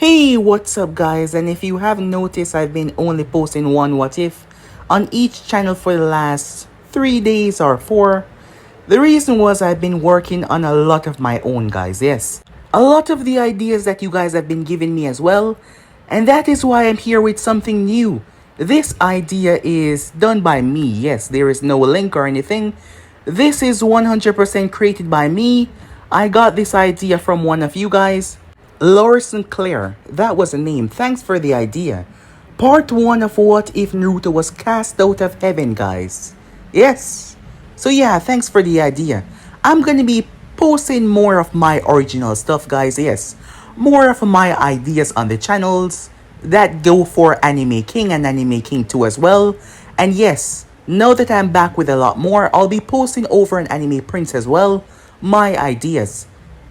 Hey, what's up guys? And if you haven't noticed, I've been only posting one what if on each channel for the last 3 days or 4. The reason was I've been working on a lot of my own, guys. Yes, a lot of the ideas that you guys have been giving me as well. And that is why I'm here with something new. This idea is done by me. Yes, there is no link or anything. This is 100% created by me. I got this idea from one of you guys. Lawrence Claire, that was a name. Thanks for the idea. Part 1 of What If Naruto was cast out of heaven, guys. Yes. So yeah, thanks for the idea. I'm gonna be posting more of my original stuff, guys. Yes. More of my ideas on the channels that go for Anime King and Anime King 2 as well. And yes, now that I'm back with a lot more, I'll be posting over an Anime Prince as well. My ideas.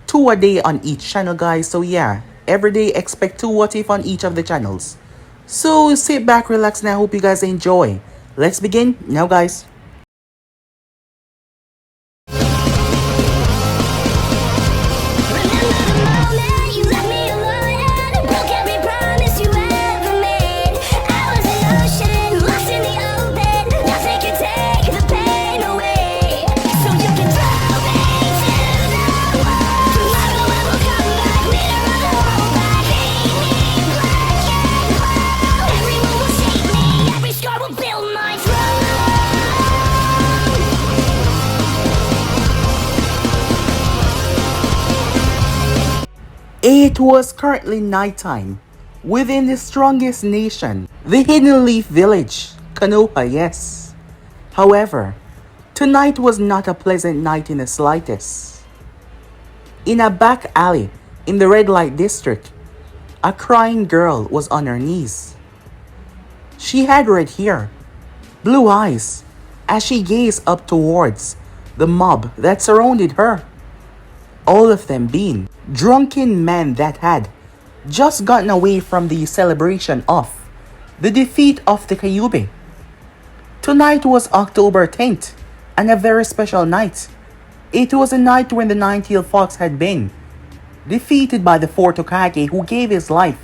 2 a day on each channel, guys. So yeah, every day expect 2 what if on each of the channels. So sit back, relax, and I hope you guys enjoy. Let's begin now, guys. It was currently nighttime within the strongest nation, the Hidden Leaf Village, Konoha, yes. However, tonight was not a pleasant night in the slightest. In a back alley in the red light district, a crying girl was on her knees. She had red hair, blue eyes, as she gazed up towards the mob that surrounded her. All of them being drunken men that had just gotten away from the celebration of the defeat of the Kyuubi. Tonight was October 10th, and a very special night. It was a night when the Nine-Tailed Fox had been defeated by the fourth Hokage, who gave his life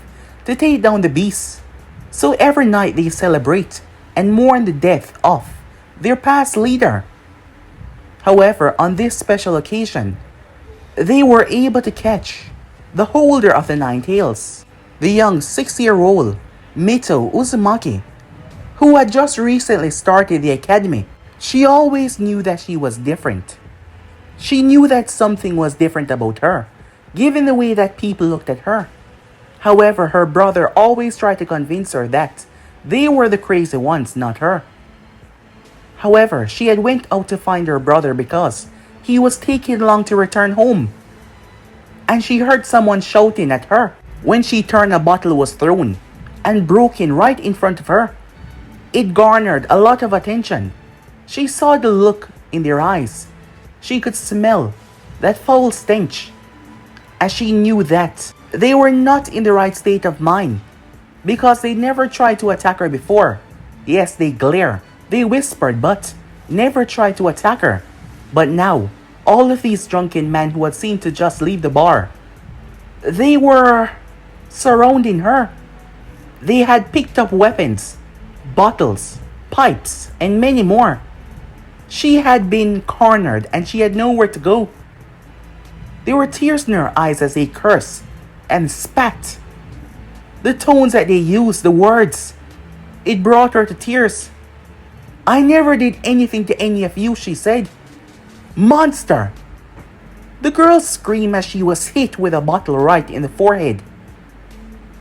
to take down the beast. So every night they celebrate and mourn the death of their past leader. However, on this special occasion, they were able to catch the holder of the Nine Tails, the young 6-year-old Mito Uzumaki, who had just recently started the academy. She always knew that she was different. She knew that something was different about her, given the way that people looked at her. However, her brother always tried to convince her that they were the crazy ones, not her. However, she had went out to find her brother because he was taking long to return home. And she heard someone shouting at her. When she turned, a bottle was thrown and broken right in front of her. It garnered a lot of attention. She saw the look in their eyes. She could smell that foul stench, as she knew that they were not in the right state of mind because they never tried to attack her before. Yes, they glared, they whispered, but never tried to attack her. But now, all of these drunken men who had seemed to just leave the bar, they were surrounding her. They had picked up weapons, bottles, pipes, and many more. She had been cornered and she had nowhere to go. There were tears in her eyes as they cursed and spat. The tones that they used, the words, it brought her to tears. "I never did anything to any of you," she said. "Monster!" The girl screamed as she was hit with a bottle right in the forehead,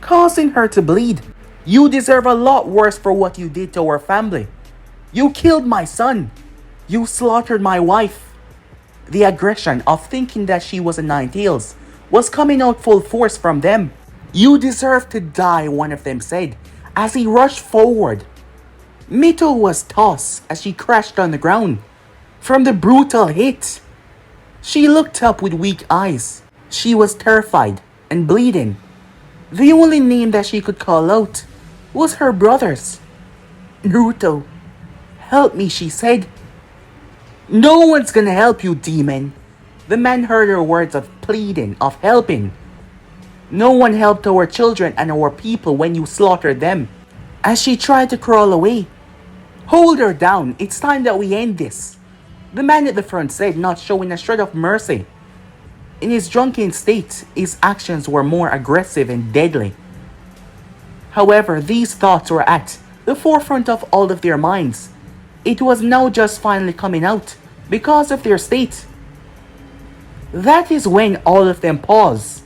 causing her to bleed. "You deserve a lot worse for what you did to our family. You killed my son. You slaughtered my wife." The aggression of thinking that she was a Nine-Tails was coming out full force from them. "You deserve to die," one of them said as he rushed forward. Mito was tossed as she crashed on the ground from the brutal hit. She looked up with weak eyes. She was terrified and bleeding. The only name that she could call out was her brother's. "Naruto, help me," she said. "No one's gonna help you, demon." The man heard her words of pleading, of helping. No one helped our children and our people when you slaughtered them. As she tried to crawl away, hold her down, it's time that we end this. The man at the front said, not showing a shred of mercy. In his drunken state, his actions were more aggressive and deadly. However, these thoughts were at the forefront of all of their minds. It was now just finally coming out because of their state. That is when all of them paused.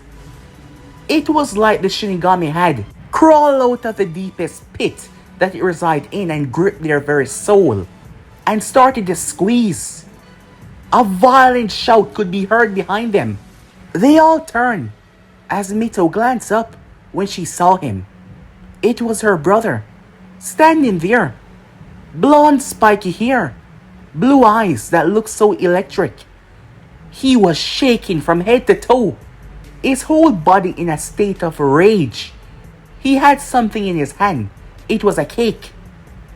It was like the Shinigami had crawled out of the deepest pit that it resided in and gripped their very soul and started to squeeze. A violent shout could be heard behind them. They all turned as Mito glanced up when she saw him. It was her brother, standing there. Blonde spiky hair, blue eyes that looked so electric. He was shaking from head to toe, his whole body in a state of rage. He had something in his hand. It was a cake.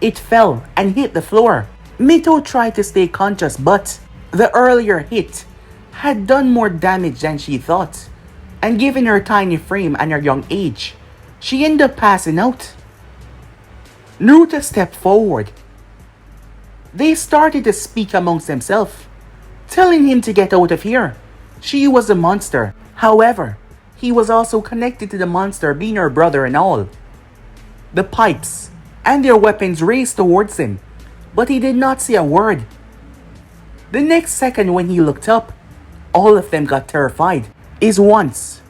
It fell and hit the floor. Mito tried to stay conscious, but the earlier hit had done more damage than she thought. And given her tiny frame and her young age, she ended up passing out. Naruto stepped forward. They started to speak amongst themselves, telling him to get out of here. She was a monster. However, he was also connected to the monster, being her brother and all. The pipes and their weapons raced towards him, but he did not say a word. The next second when he looked up, all of them got terrified. His once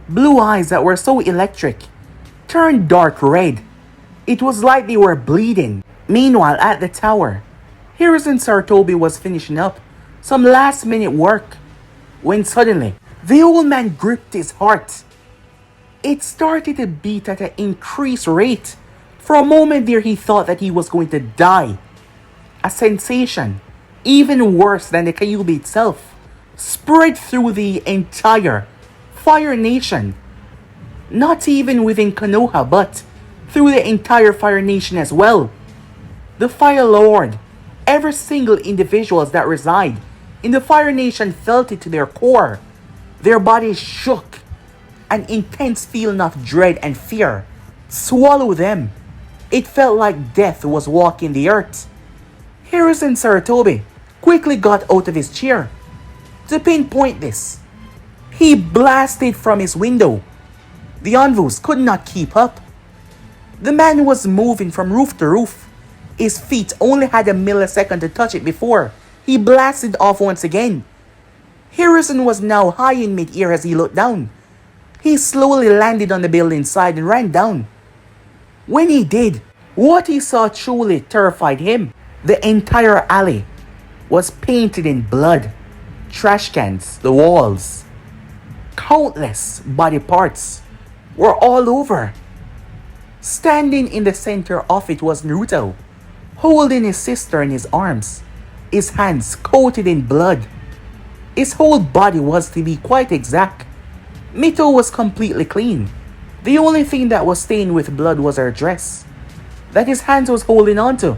blue eyes that were so electric turned dark red. It was like they were bleeding. Meanwhile, at the tower, Hiruzen Sarutobi was finishing up some last minute work when suddenly the old man gripped his heart. It started to beat at an increased rate. For a moment there he thought that he was going to die. A sensation, even worse than the Kyuubi itself, spread through the entire Fire Nation. Not even within Konoha, but through the entire Fire Nation as well. The Fire Lord, every single individuals that reside in the Fire Nation felt it to their core. Their bodies shook. An intense feeling of dread and fear swallowed them. It felt like death was walking the earth. Hiruzen Sarutobi quickly got out of his chair. To pinpoint this, he blasted from his window. The envoys could not keep up. The man was moving from roof to roof. His feet only had a millisecond to touch it before he blasted off once again. Hiruzen was now high in mid-air as he looked down. He slowly landed on the building side and ran down. When he did, what he saw truly terrified him. The entire alley was painted in blood. Trash cans, the walls, countless body parts were all over. Standing in the center of it was Naruto, holding his sister in his arms, his hands coated in blood. His whole body was, to be quite exact, Mito was completely clean. The only thing that was stained with blood was her dress that his hands was holding onto.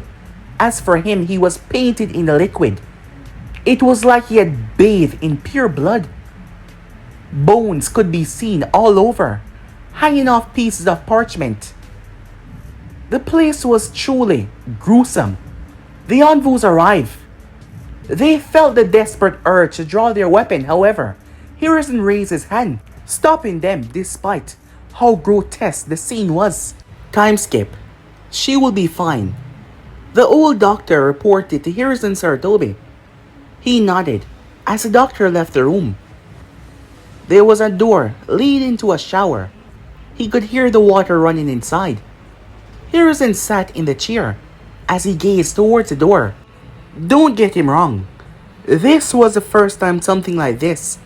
As for him, he was painted in the liquid. It was like he had bathed in pure blood. Bones could be seen all over, hanging off pieces of parchment. The place was truly gruesome. The envoys arrived. They felt the desperate urge to draw their weapon. However, Hiruzen raised his hand, stopping them despite how grotesque the scene was. Time skip. She will be fine. The old doctor reported to Hiruzen Sarutobi. He nodded as the doctor left the room. There was a door leading to a shower. He could hear the water running inside. Hiruzen sat in the chair as he gazed towards the door. Don't get him wrong. This was the first time something like this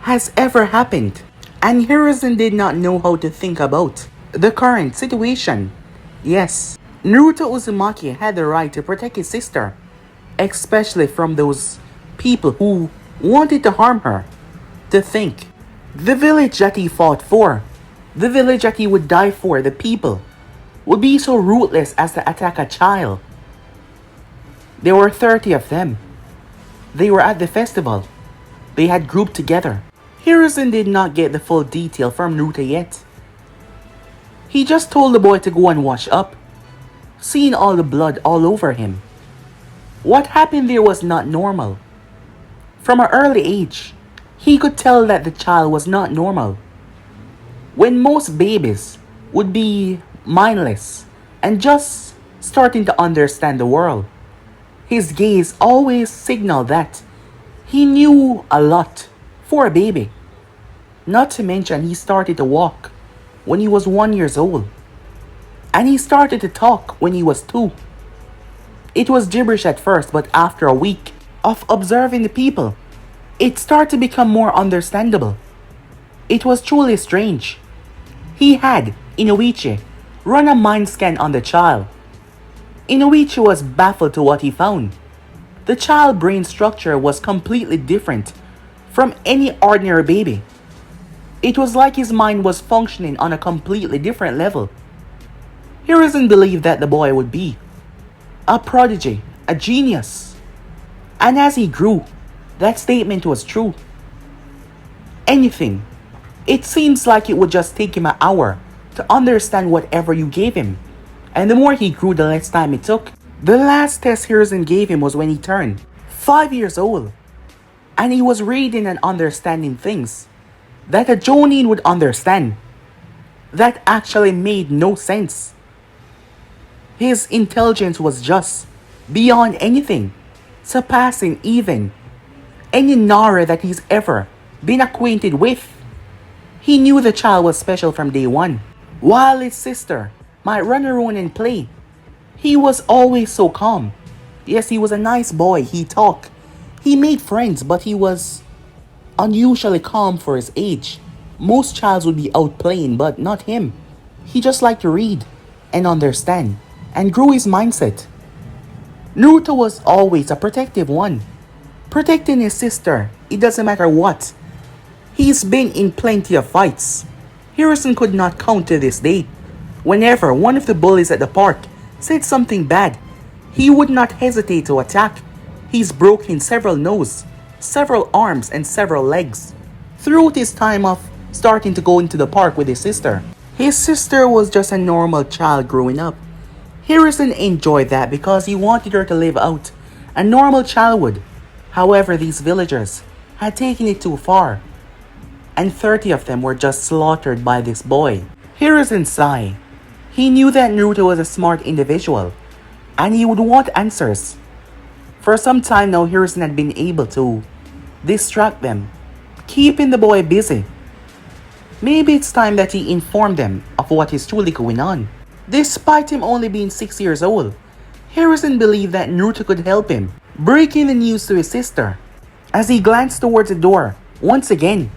has ever happened. And Hiruzen did not know how to think about the current situation. Yes, Naruto Uzumaki had the right to protect his sister, especially from those people who wanted to harm her. To think, the village that he fought for, the village that he would die for, the people, would be so ruthless as to attack a child. There were 30 of them. They were at the festival. They had grouped together. Hiruzen did not get the full detail from Naruto yet. He just told the boy to go and wash up, seeing all the blood all over him. What happened there was not normal. From an early age, he could tell that the child was not normal. When most babies would be mindless and just starting to understand the world, his gaze always signaled that he knew a lot for a baby. Not to mention he started to walk when he was 1 year old. And he started to talk when he was 2. It was gibberish at first, but after a week of observing the people, it started to become more understandable. It was truly strange. He had, Inoichi, run a mind scan on the child. Inoichi was baffled to what he found. The child's brain structure was completely different from any ordinary baby. It was like his mind was functioning on a completely different level. Hiruzen believed that the boy would be a prodigy, a genius. And as he grew, that statement was true. Anything. It seems like it would just take him an hour to understand whatever you gave him. And the more he grew, the less time it took. The last test Hiruzen gave him was when he turned 5 years old. And he was reading and understanding things that a Jonin would understand. That actually made no sense. His intelligence was just beyond anything, surpassing even any Nara that he's ever been acquainted with. He knew the child was special from day one. While his sister might run around and play, he was always so calm. Yes, he was a nice boy, he talked. He made friends, but he was unusually calm for his age. Most childs would be out playing, but not him. He just liked to read and understand and grew his mindset. Naruto was always a protective one, protecting his sister. It doesn't matter what. He's been in plenty of fights. Hiruzen could not count to this day. Whenever one of the bullies at the park said something bad, he would not hesitate to attack. He's broken several noses, several arms, and several legs throughout his time of starting to go into the park with his sister. His sister was just a normal child growing up. Hiruzen enjoyed that because he wanted her to live out a normal childhood. However, these villagers had taken it too far, and 30 of them were just slaughtered by this boy. Hiruzen sighed. He knew that Naruto was a smart individual, and he would want answers. For some time now, Hiruzen had been able to distract them, keeping the boy busy. Maybe it's time that he informed them of what is truly going on. Despite him only being 6 years old, Hiruzen believed that Naruto could help him, breaking the news to his sister. As he glanced towards the door, once again.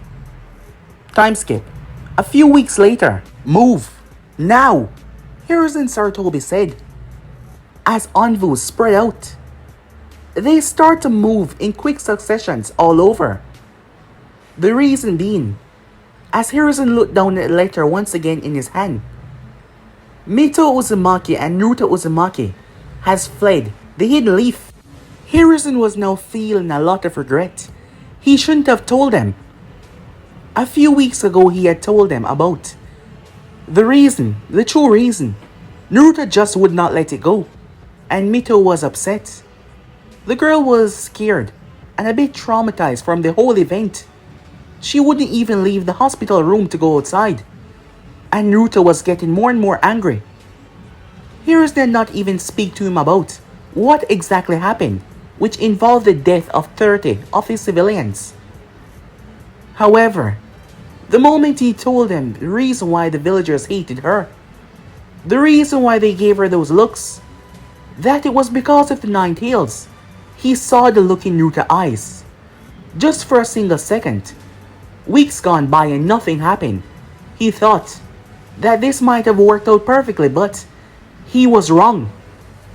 Time skip. A few weeks later. Move. Now. Hiruzen Sarutobi said. As envoys spread out, they start to move in quick successions all over. The reason being, as Hiruzen looked down at the letter once again in his hand, Mito Uzumaki and Naruto Uzumaki has fled the Hidden Leaf. Hiruzen was now feeling a lot of regret. He shouldn't have told them. A few weeks ago he had told them about the reason, the true reason. Naruto just would not let it go, and Mito was upset. The girl was scared and a bit traumatized from the whole event. She wouldn't even leave the hospital room to go outside. And Naruto was getting more and more angry. Hiruzen did not even speak to him about what exactly happened, which involved the death of 30 of his civilians. However, the moment he told them the reason why the villagers hated her, the reason why they gave her those looks, that it was because of the 9 tails, he saw the look in Naruto's eyes. Just for a single second. Weeks gone by and nothing happened. He thought that this might have worked out perfectly, but he was wrong.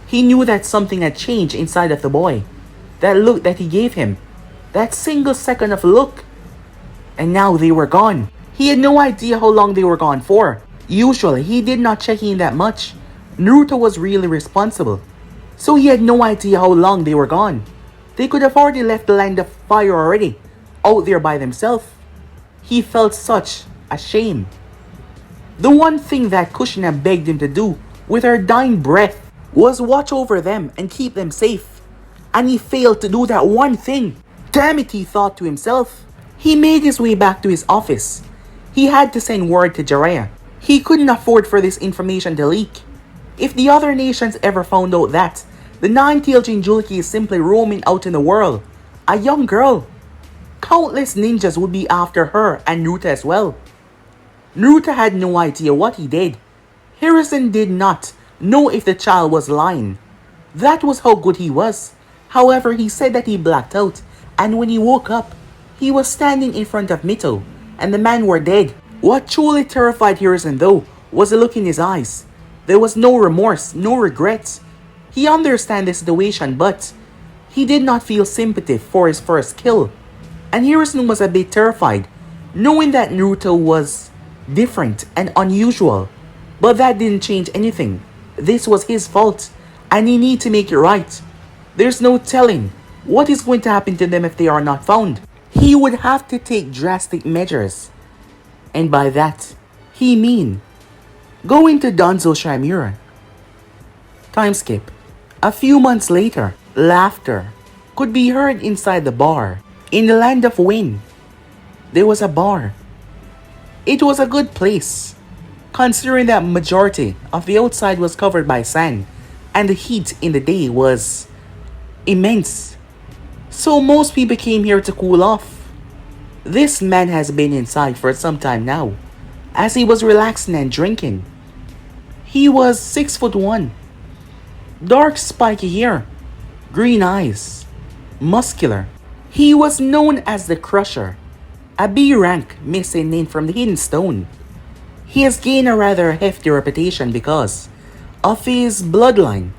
He knew that something had changed inside of the boy. That look that he gave him, that single second of look, and now they were gone. He had no idea how long they were gone for. Usually, he did not check in that much. Naruto was really responsible, so he had no idea how long they were gone. They could have already left the land of fire already, out there by themselves. He felt such a shame. The one thing that Kushina begged him to do with her dying breath was watch over them and keep them safe. And he failed to do that one thing. Damn it, he thought to himself. He made his way back to his office. He had to send word to Jiraiya. He couldn't afford for this information to leak. If the other nations ever found out that the nine-tailed Jinchuriki is simply roaming out in the world, a young girl, countless ninjas would be after her and Naruto as well. Naruto had no idea what he did. Hiruzen did not know if the child was lying. That was how good he was. However, he said that he blacked out, and when he woke up, he was standing in front of Mito, and the man were dead. What truly terrified Hiruzen though was the look in his eyes. There was no remorse, no regrets. He understood the situation, but he did not feel sympathy for his first kill. And Hiruzen was a bit terrified, knowing that Naruto was different and unusual. But that didn't change anything. This was his fault, and he needed to make it right. There's no telling what is going to happen to them if they are not found. He would have to take drastic measures. And by that, he mean going to Danzo Shamura. Time skip. A few months later, laughter could be heard inside the bar. In the land of Wayne, there was a bar. It was a good place, considering that majority of the outside was covered by sand and the heat in the day was immense. So most people came here to cool off. This man has been inside for some time now, as he was relaxing and drinking. He was 6'1", dark spiky hair, green eyes, muscular. He was known as the Crusher, a B-rank missing name from the Hidden Stone. He has gained a rather hefty reputation because of his bloodline,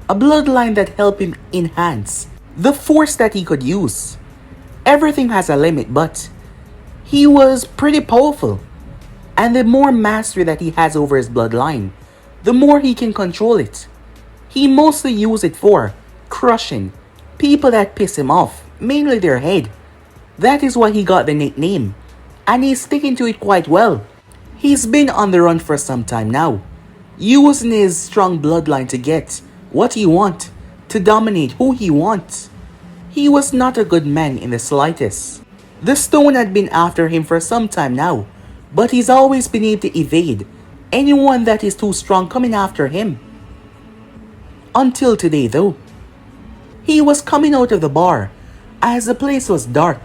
a bloodline that helped him enhance the force that he could use. Everything has a limit, but he was pretty powerful, and the more mastery that he has over his bloodline, the more he can control it. He mostly used it for crushing people that piss him off, mainly their head. That is why he got the nickname, and he's sticking to it quite well. He's been on the run for some time now, using his strong bloodline to get what he wants, to dominate who he wants. He was not a good man in the slightest. The stone had been after him for some time now, but he's always been able to evade anyone that is too strong coming after him. Until today though. He was coming out of the bar as the place was dark.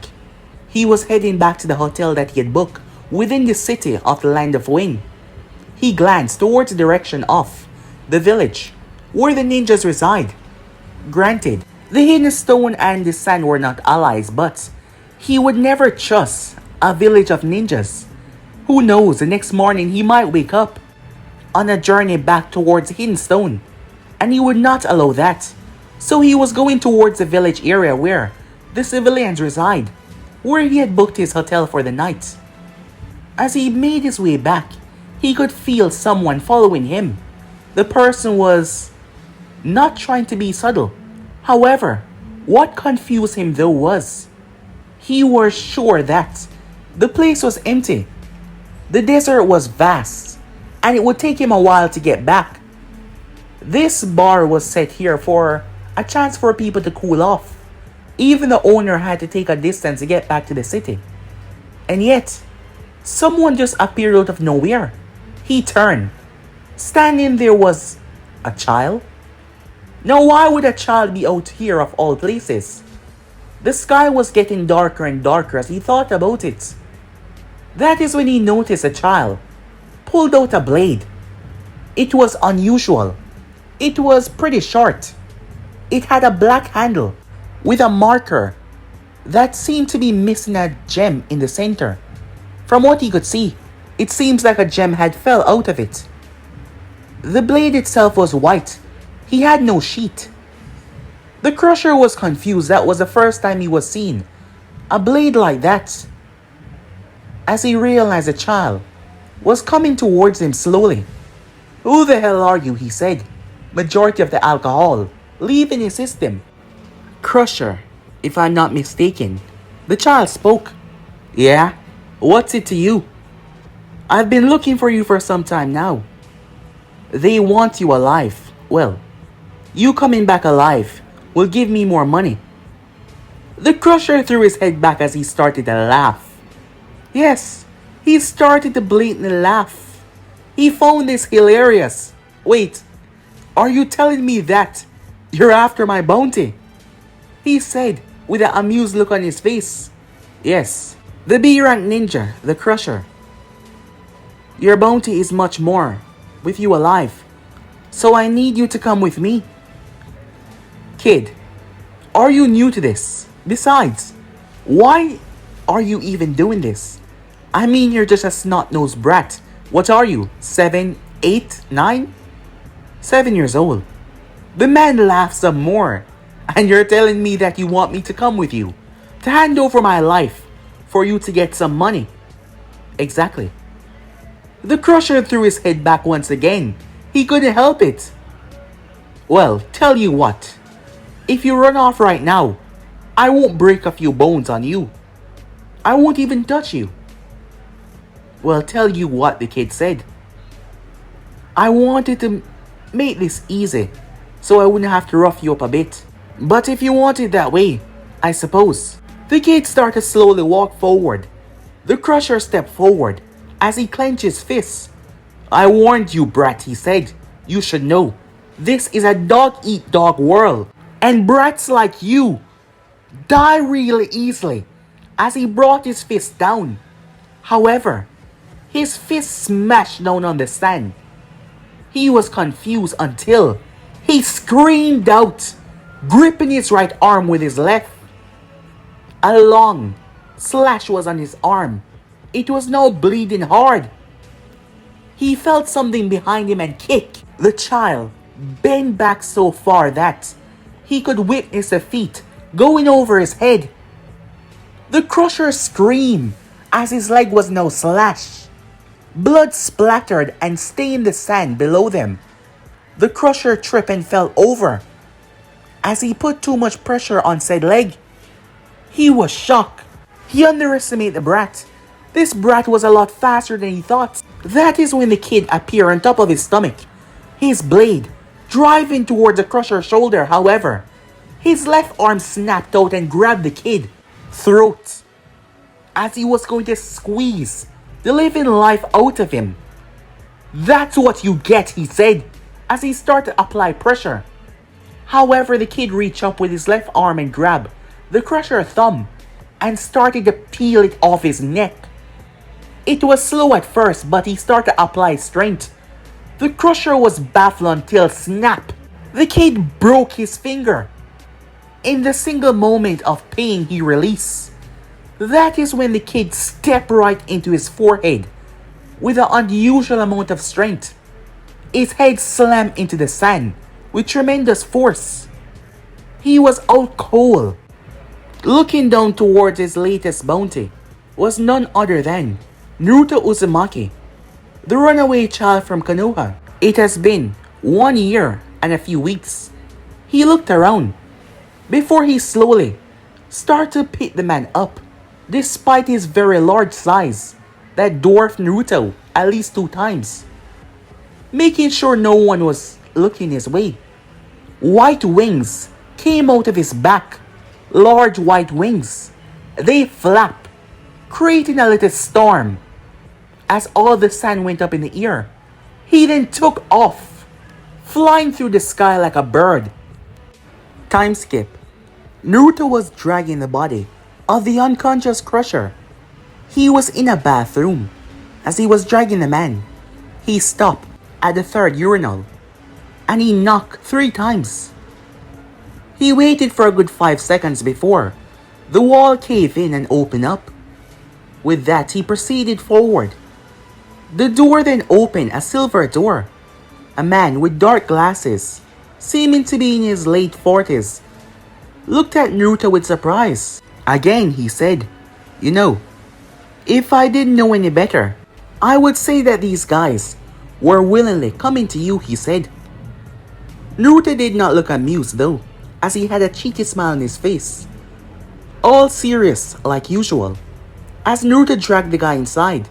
He was heading back to the hotel that he had booked within the city of the land of Wayne. He glanced towards the direction of the village where the ninjas reside. Granted, the Hidden Stone and the Sand were not allies, but he would never trust a village of ninjas. Who knows, the next morning he might wake up on a journey back towards the Hidden Stone, and he would not allow that. So he was going towards the village area where the civilians reside, where he had booked his hotel for the night. As he made his way back, he could feel someone following him. The person was not trying to be subtle. However, what confused him though was, he was sure that the place was empty. The desert was vast, and it would take him a while to get back. This bar was set here for a chance for people to cool off. Even the owner had to take a distance to get back to the city. And yet, someone just appeared out of nowhere. He turned. Standing there was a child. Now why would a child be out here of all places? The sky was getting darker and darker as he thought about it. That is when he noticed a child pulled out a blade. It was unusual. It was pretty short. It had a black handle with a marker that seemed to be missing a gem in the center. From what he could see, it seems like a gem had fell out of it. The blade itself was white. He had no sheath. The Crusher was confused. That was the first time he was seen a blade like that. As he realized the child was coming towards him slowly. "Who the hell are you?" he said, majority of the alcohol leaving his system. "Crusher, if I'm not mistaken." The child spoke. "Yeah?" What's it to you? I've been looking for you for some time now. They want you alive. Well, you coming back alive will give me more money. The Crusher threw his head back as he started to laugh. Yes, he started to blatantly laugh. He found this hilarious. Wait, are you telling me that you're after my bounty? He said with an amused look on his face. Yes, the B-rank ninja, the Crusher. Your bounty is much more, with you alive. So I need you to come with me. Kid, are you new to this? Besides, why are you even doing this? I mean, you're just a snot-nosed brat. What are you? 7, 8, 9? 7 years old. The man laughed some more. And you're telling me that you want me to come with you, to hand over my life, for you to get some money. Exactly. The Crusher threw his head back once again. He couldn't help it. Well, tell you what. If you run off right now, I won't break a few bones on you. I won't even touch you. Well, tell you what, the kid said. I wanted to make this easy, so I wouldn't have to rough you up a bit. But if you want it that way, I suppose. The kid started to slowly walk forward. The Crusher stepped forward as he clenched his fists. I warned you, brat, he said. You should know. This is a dog-eat-dog world. And brats like you die really easily, as he brought his fist down. However, his fist smashed down on the sand. He was confused until he screamed out, gripping his right arm with his left. A long slash was on his arm. It was now bleeding hard. He felt something behind him and kicked. The child bent back so far that he could witness the feet going over his head. The Crusher screamed as his leg was now slashed. Blood splattered and stained the sand below them. The Crusher tripped and fell over as he put too much pressure on said leg. He was shocked. He underestimated the brat. This brat was a lot faster than he thought. That is when the kid appeared on top of his stomach, his blade driving toward the Crusher's shoulder. However, his left arm snapped out and grabbed the kid's throat as he was going to squeeze the living life out of him. That's what you get, he said, as he started to apply pressure. However, the kid reached up with his left arm and grabbed the Crusher's thumb and started to peel it off his neck. It was slow at first, but he started to apply strength. The Crusher was baffled until snap. The kid broke his finger. In the single moment of pain he released, that is when the kid stepped right into his forehead with an unusual amount of strength. His head slammed into the sand with tremendous force. He was out cold. Looking down towards his latest bounty was none other than Naruto Uzumaki, the runaway child from Konoha. It has been 1 year and a few weeks. He looked around before he slowly started to pick the man up. Despite his very large size that dwarfed Naruto at least 2 times, making sure no one was looking his way. White wings came out of his back. Large white wings. They flapped, creating a little storm as all the sand went up in the air. He then took off, flying through the sky like a bird. Time skip. Naruto was dragging the body of the unconscious Crusher. He was in a bathroom. As he was dragging the man, he stopped at the 3rd urinal and he knocked 3 times. He waited for a good 5 seconds before the wall caved in and opened up. With that, he proceeded forward. The door then opened, a silver door. A man with dark glasses, seeming to be in his late 40s, looked at Naruto with surprise. Again, he said, "You know, if I didn't know any better, I would say that these guys were willingly coming to you," he said. Naruto did not look amused though, as he had a cheeky smile on his face. All serious like usual. as Naruto dragged the guy inside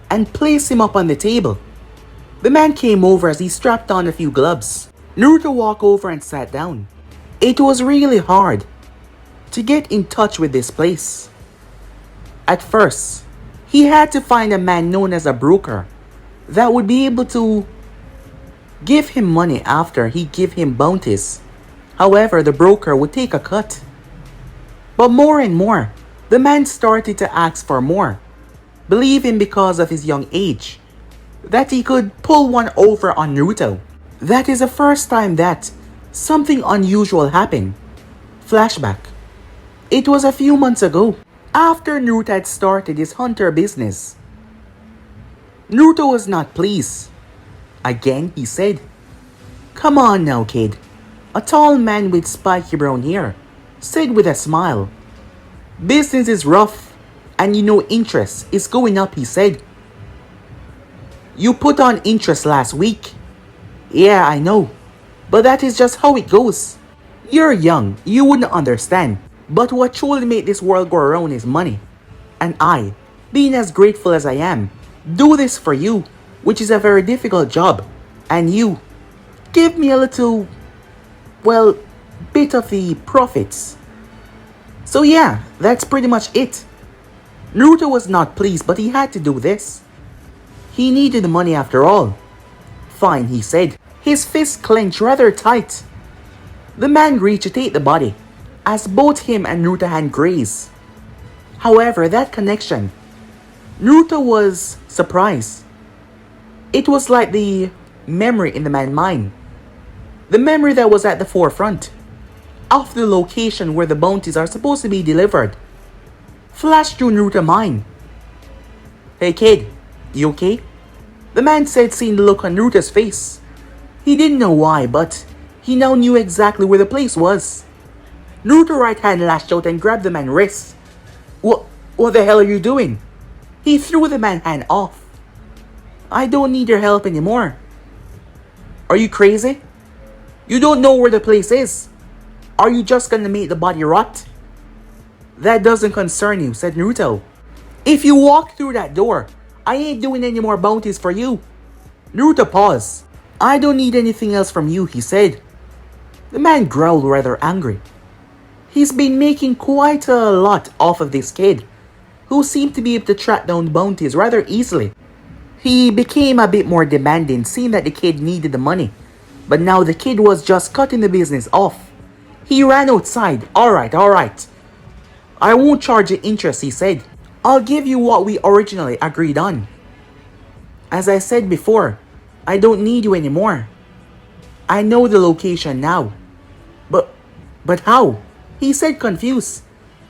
and placed him up on the table. The man came over as he strapped on a few gloves. Naruto walked over and sat down. It was really hard to get in touch with this place. At first, he had to find a man known as a broker that would be able to give him money after he gave him bounties. However, the broker would take a cut. But more and more, the man started to ask for more, believing because of his young age that he could pull one over on Naruto. That is the first time that something unusual happened. Flashback. It was a few months ago, after Naruto had started his hunter business. Naruto was not pleased. Again, he said, "Come on now, kid." A tall man with spiky brown hair said with a smile. "Business is rough, and you know interest is going up," he said. "You put on interest last week." "Yeah, I know, but that is just how it goes. You're young, you wouldn't understand, but what truly made this world go around is money. And I, being as grateful as I am, do this for you, which is a very difficult job, and you give me a little, well, bit of the profits. So yeah, that's pretty much it." Naruto was not pleased, but he had to do this. He needed the money after all. "Fine," he said, his fist clenched rather tight. The man reached to take the body, as both him and Naruto had grazed. However, that connection, Naruto was surprised. It was like the memory in the man's mind. The memory that was at the forefront of the location where the bounties are supposed to be delivered flashed through Naruto's mind. "Hey kid, you okay?" the man said, seeing the look on Naruto's face. He didn't know why, but he now knew exactly where the place was. Naruto's right hand lashed out and grabbed the man's wrist. What the hell are you doing?" He threw the man's hand off. "I don't need your help anymore." "Are you crazy? You don't know where the place is. Are you just gonna make the body rot?" "That doesn't concern you," said Naruto. "If you walk through that door, I ain't doing any more bounties for you." Naruto paused. "I don't need anything else from you," he said. The man growled, rather angry. He's been making quite a lot off of this kid, who seemed to be able to track down bounties rather easily. He became a bit more demanding, seeing that the kid needed the money. But now the kid was just cutting the business off. He ran outside. All right. "I won't charge you interest," he said. "I'll give you what we originally agreed on. As I said before, I don't need you anymore. I know the location now." But how?" he said, confused.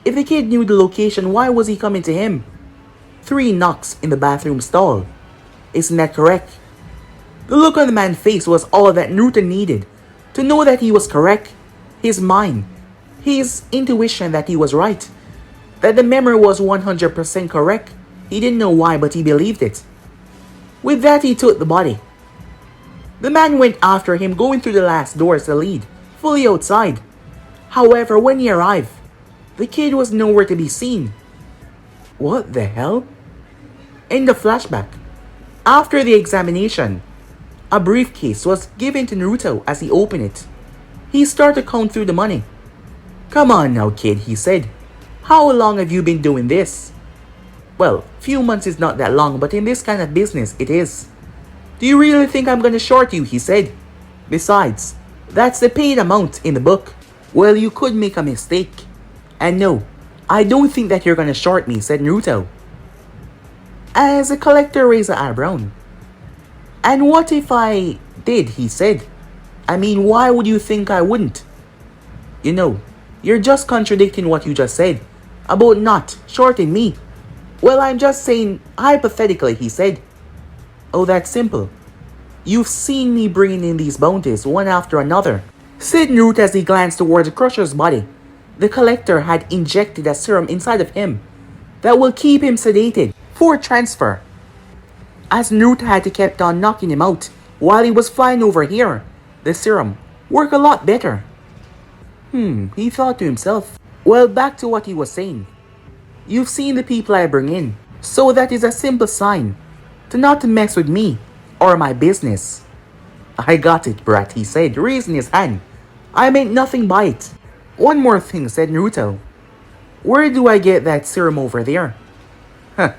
If the kid knew the location, why was he coming to him? 3 knocks in the bathroom stall. Isn't that correct? The look on the man's face was all that Naruto needed to know that he was correct. His mind, his intuition that he was right, that the memory was 100% correct. He didn't know why, but he believed it. With that, he took the body. The man went after him, going through the last doors to lead, fully outside. However, when he arrived, the kid was nowhere to be seen. What the hell? In the flashback, after the examination, a briefcase was given to Naruto. As he opened it, he started to count through the money. "Come on now, kid," he said. "How long have you been doing this?" "Well, few months is not that long, but in this kind of business, it is." "Do you really think I'm gonna short you?" he said. "Besides, that's the paid amount in the book." "Well, you could make a mistake. And no, I don't think that you're gonna short me," said Naruto. As the collector raised an eyebrow. "And what if I did?" he said. "I mean, why would you think I wouldn't?" "You know, you're just contradicting what you just said about not shorting me." "Well, I'm just saying hypothetically," he said. "Oh, that's simple. You've seen me bringing in these bounties one after another," said Naruto as he glanced towards the Crusher's body. The collector had injected a serum inside of him that will keep him sedated for transfer. As Naruto had to kept on knocking him out while he was flying over here, the serum worked a lot better. He thought to himself. Well, back to what he was saying. You've seen the people I bring in, so that is a simple sign to not to mess with me or my business. I got it, brat, he said, raising his hand. I meant nothing by it. One more thing, said Naruto. Where do I get that serum over there? Huh.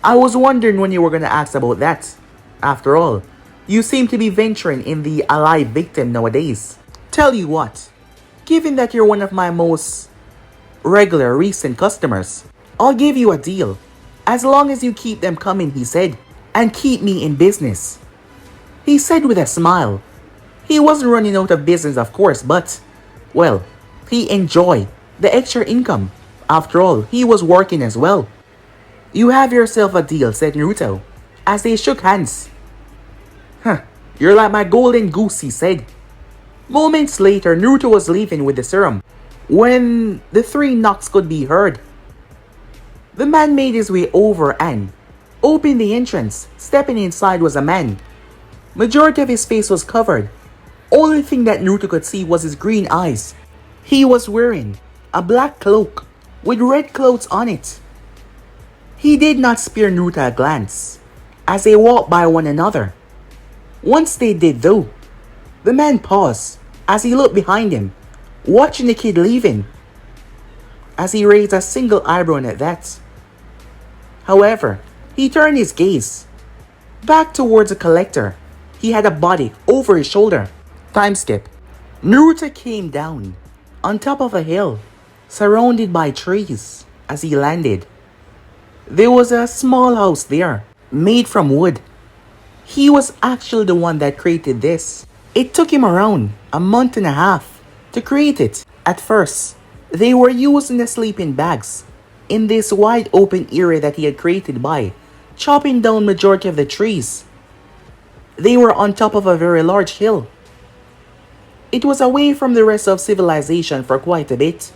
I was wondering when you were gonna ask about that. After all, you seem to be venturing in the alive victim nowadays. Tell you what, given that you're one of my most regular recent customers, I'll give you a deal. As long as you keep them coming, he said, and keep me in business. He said with a smile. He wasn't running out of business, of course, but, well, he enjoyed the extra income. After all, he was working as well. You have yourself a deal, said Naruto, as they shook hands. Huh, you're like my golden goose, he said. Moments later, Naruto was leaving with the serum, when the three knocks could be heard. The man made his way over and opened the entrance. Stepping inside was a man. Majority of his face was covered. Only thing that Naruto could see was his green eyes. He was wearing a black cloak with red clouds on it. He did not spare Naruto a glance as they walked by one another. Once they did though, the man paused as he looked behind him, watching the kid leaving, as he raised a single eyebrow at that. However, he turned his gaze back towards the collector. He had a body over his shoulder. Time skip. Naruto came down on top of a hill, surrounded by trees. As he landed, there was a small house there, made from wood. He was actually the one that created this. It took him around a month and a half to create it. At first, they were using the sleeping bags in this wide open area that he had created by chopping down majority of the trees. They were on top of a very large hill. It was away from the rest of civilization for quite a bit.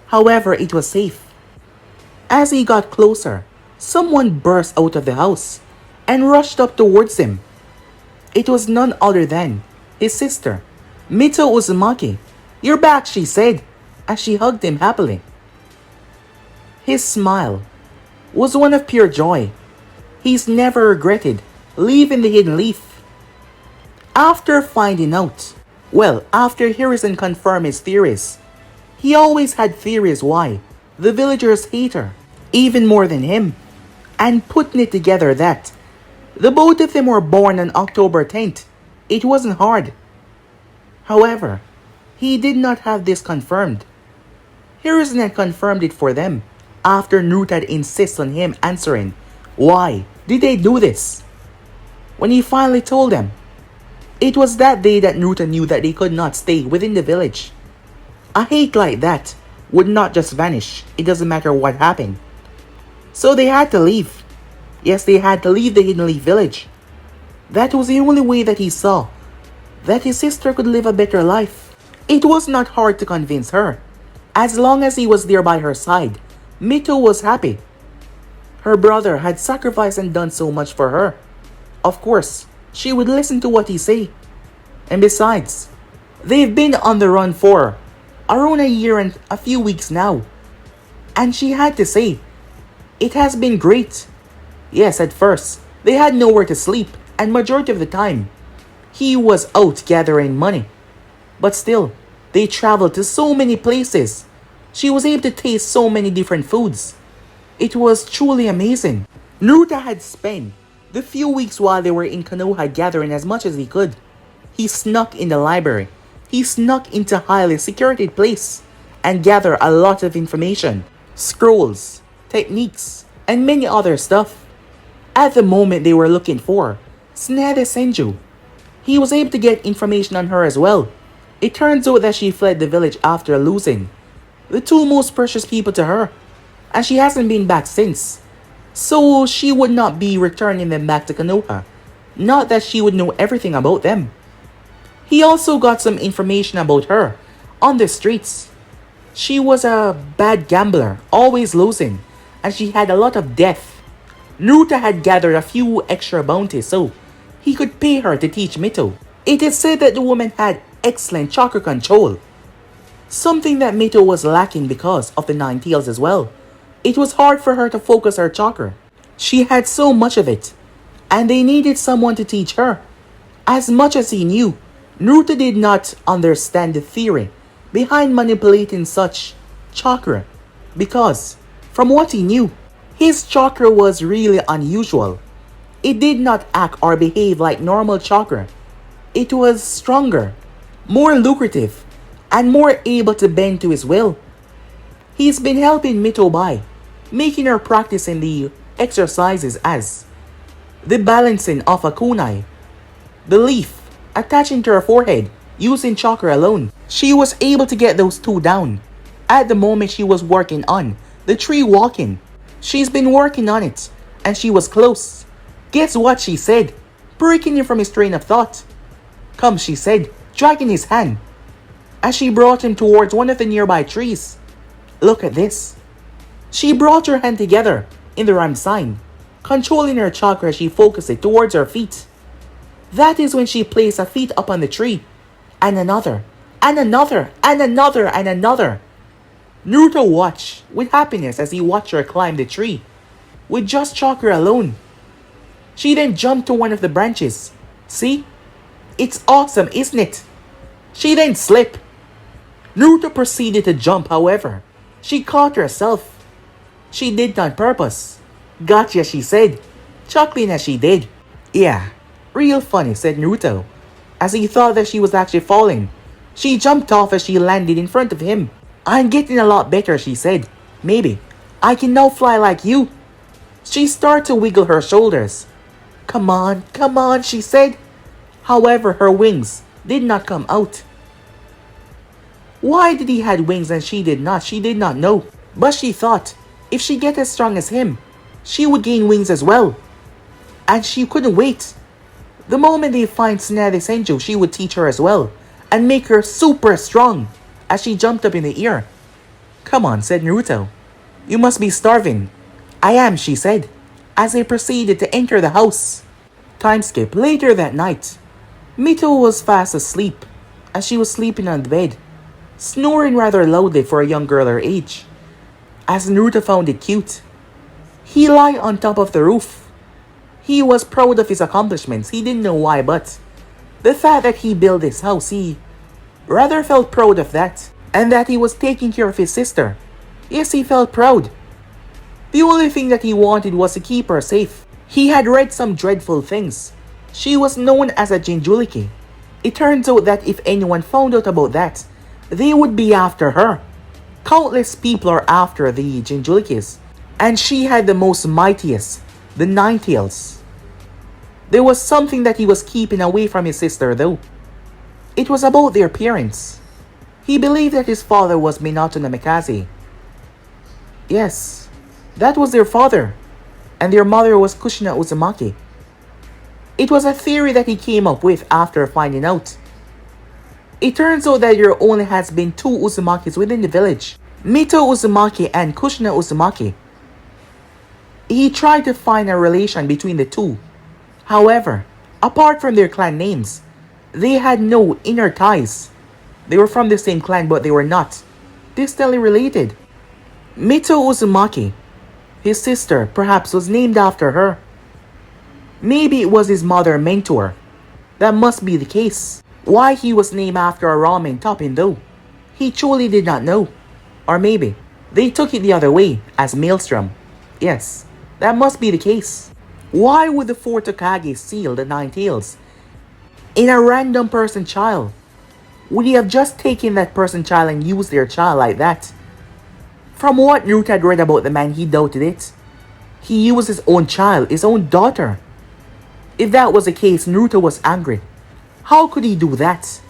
However, it was safe. As he got closer, someone burst out of the house and rushed up towards him. It was none other than his sister, Mito Uzumaki. You're back, she said, as she hugged him happily. His smile was one of pure joy. He's never regretted leaving the Hidden Leaf. After finding out, after Hiruzen confirmed his theories, he always had theories why the villagers hate her even more than him, and putting it together that the both of them were born on October 10th, it wasn't hard. However, he did not have this confirmed. Hiruzen had confirmed it for them after Naruto had insisted on him answering why did they do this. When he finally told them, it was that day that Naruto knew that they could not stay within the village. A hate like that would not just vanish, it doesn't matter what happened. So they had to leave. Yes, they had to leave the Hidden Leaf village. That was the only way that he saw that his sister could live a better life. It was not hard to convince her. As long as he was there by her side, Mito was happy. Her brother had sacrificed and done so much for her. Of course, she would listen to what he say. And besides, they've been on the run for around a year and a few weeks now. And she had to say, it has been great. Yes, at first, they had nowhere to sleep, and majority of the time, he was out gathering money. But still, they traveled to so many places. She was able to taste so many different foods. It was truly amazing. Naruto had spent the few weeks while they were in Konoha gathering as much as he could. He snuck in the library. He snuck into a highly secured place and gathered a lot of information, scrolls, techniques, and many other stuff. At the moment they were looking for Tsunade Senju, he was able to get information on her as well. It turns out that she fled the village after losing the two most precious people to her, and she hasn't been back since. So she would not be returning them back to Konoha. Not that she would know everything about them. He also got some information about her on the streets. She was a bad gambler, always losing, and she had a lot of debt. Naruto had gathered a few extra bounties so he could pay her to teach Mito. It is said that the woman had excellent chakra control, something that Mito was lacking because of the Nine Tails as well. It was hard for her to focus her chakra. She had so much of it, and they needed someone to teach her. As much as he knew, Naruto did not understand the theory behind manipulating such chakra because, from what he knew, his chakra was really unusual. It did not act or behave like normal chakra. It was stronger, more lucrative, and more able to bend to his will. He's been helping Mito by making her practice in the exercises as the balancing of a kunai, the leaf attaching to her forehead using chakra alone. She was able to get those two down. At the moment she was working on the tree walking. She's been working on it, and she was close. Guess what she said, breaking him from his train of thought. Come, she said, dragging his hand, as she brought him towards one of the nearby trees. Look at this. She brought her hand together in the ram sign, controlling her chakra as she focused it towards her feet. That is when she placed a feet up on the tree, and another, and another, and another, and another. Naruto watched with happiness as he watched her climb the tree, with just chakra alone. She then jumped to one of the branches. See? It's awesome, isn't it? She then slipped. Naruto proceeded to jump, however. She caught herself. She did on purpose. Gotcha, she said, chuckling as she did. Yeah, real funny, said Naruto, as he thought that she was actually falling. She jumped off as she landed in front of him. I'm getting a lot better, she said. Maybe I can now fly like you. She started to wiggle her shoulders. Come on, she said. However, her wings did not come out. Why did he have wings and she did not? She did not know. But she thought, if she get as strong as him, she would gain wings as well. And she couldn't wait. The moment they find Tsunade Senju, she would teach her as well, and make her super strong, as she jumped up in the air. Come on, said Naruto. You must be starving. I am, she said, as they proceeded to enter the house. Time skip. Later that night, Mito was fast asleep, as she was sleeping on the bed, snoring rather loudly for a young girl her age, as Naruto found it cute. He lay on top of the roof. He was proud of his accomplishments. He didn't know why, but the fact that he built this house, he rather felt proud of that, and that he was taking care of his sister. Yes, he felt proud. The only thing that he wanted was to keep her safe. He had read some dreadful things. She was known as a Jinchuriki. It turns out that if anyone found out about that, they would be after her. Countless people are after the Jinchurikis, and she had the most mightiest, the Nine Tails. There was something that he was keeping away from his sister though. It was about their parents. He believed that his father was Minato no Mikaze. Yes, that was their father, and their mother was Kushina Uzumaki. It was a theory that he came up with after finding out. It turns out that there only has been two Uzumakis within the village, Mito Uzumaki and Kushina Uzumaki. He tried to find a relation between the two. However, apart from their clan names, they had no inner ties. They were from the same clan, but they were not distantly related. Mito Uzumaki, his sister, perhaps was named after her. Maybe it was his mother mentor. That must be the case. Why he was named after a ramen topping though, he truly did not know. Or maybe they took it the other way as Maelstrom. Yes, that must be the case. Why would the four Tokage seal the Nine Tails in a random person child? Would he have just taken that person child and used their child like that? From what Naruto had read about the man, he doubted it. He used his own child, his own daughter. If that was the case, Naruto was angry. How could he do that?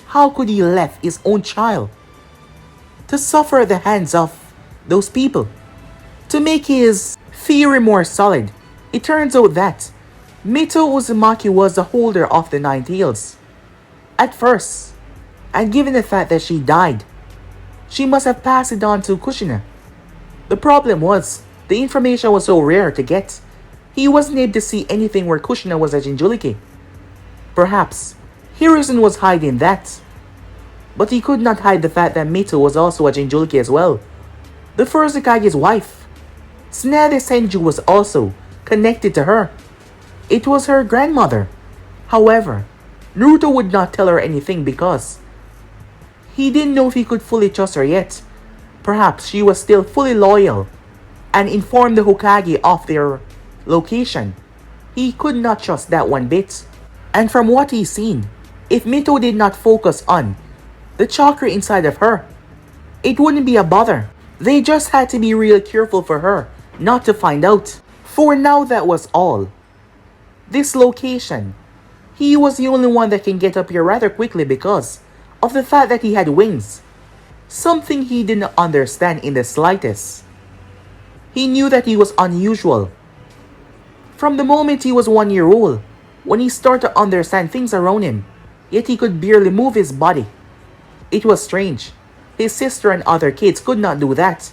How could he left his own child to suffer at the hands of those people? To make his theory more solid, it turns out that Mito Uzumaki was the holder of the Nine Tails at first, and given the fact that she died, she must have passed it on to Kushina. The problem was, the information was so rare to get, he wasn't able to see anything where Kushina was a Jinchuriki. Perhaps Hiruzen was hiding that, but he could not hide the fact that Mito was also a Jinchuriki as well, the first Hokage's wife. Tsunade Senju was also connected to her. It was her grandmother. However, Naruto would not tell her anything because he didn't know if he could fully trust her yet. Perhaps she was still fully loyal and informed the Hokage of their location. He could not trust that one bit. And from what he's seen, if Mito did not focus on the chakra inside of her, it wouldn't be a bother. They just had to be real careful for her not to find out. For now, that was all. This location, he was the only one that can get up here rather quickly because of the fact that he had wings. Something he didn't understand in the slightest. He knew that he was unusual. From the moment he was 1 year old, when he started to understand things around him, yet he could barely move his body. It was strange. His sister and other kids could not do that.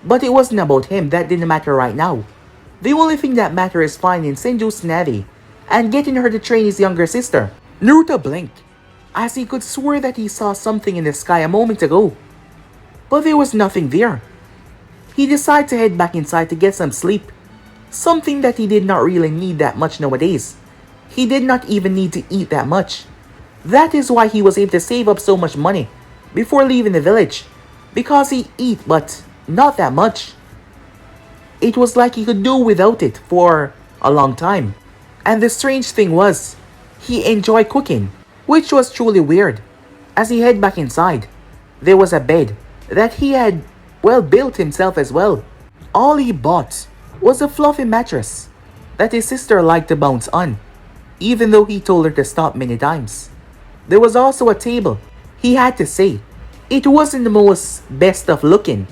But it wasn't about him, that didn't matter right now. The only thing that mattered is finding Senju Tsunade and getting her to train his younger sister. Naruto blinked, as he could swear that he saw something in the sky a moment ago. But there was nothing there. He decided to head back inside to get some sleep. Something that he did not really need that much nowadays. He did not even need to eat that much. That is why he was able to save up so much money before leaving the village. Because he eat, but not that much. It was like he could do without it for a long time. And the strange thing was, he enjoyed cooking, which was truly weird. As he head back inside, there was a bed that he had, built himself as well. All he bought was a fluffy mattress that his sister liked to bounce on, even though he told her to stop many times. There was also a table. He had to say, it wasn't the most best of looking.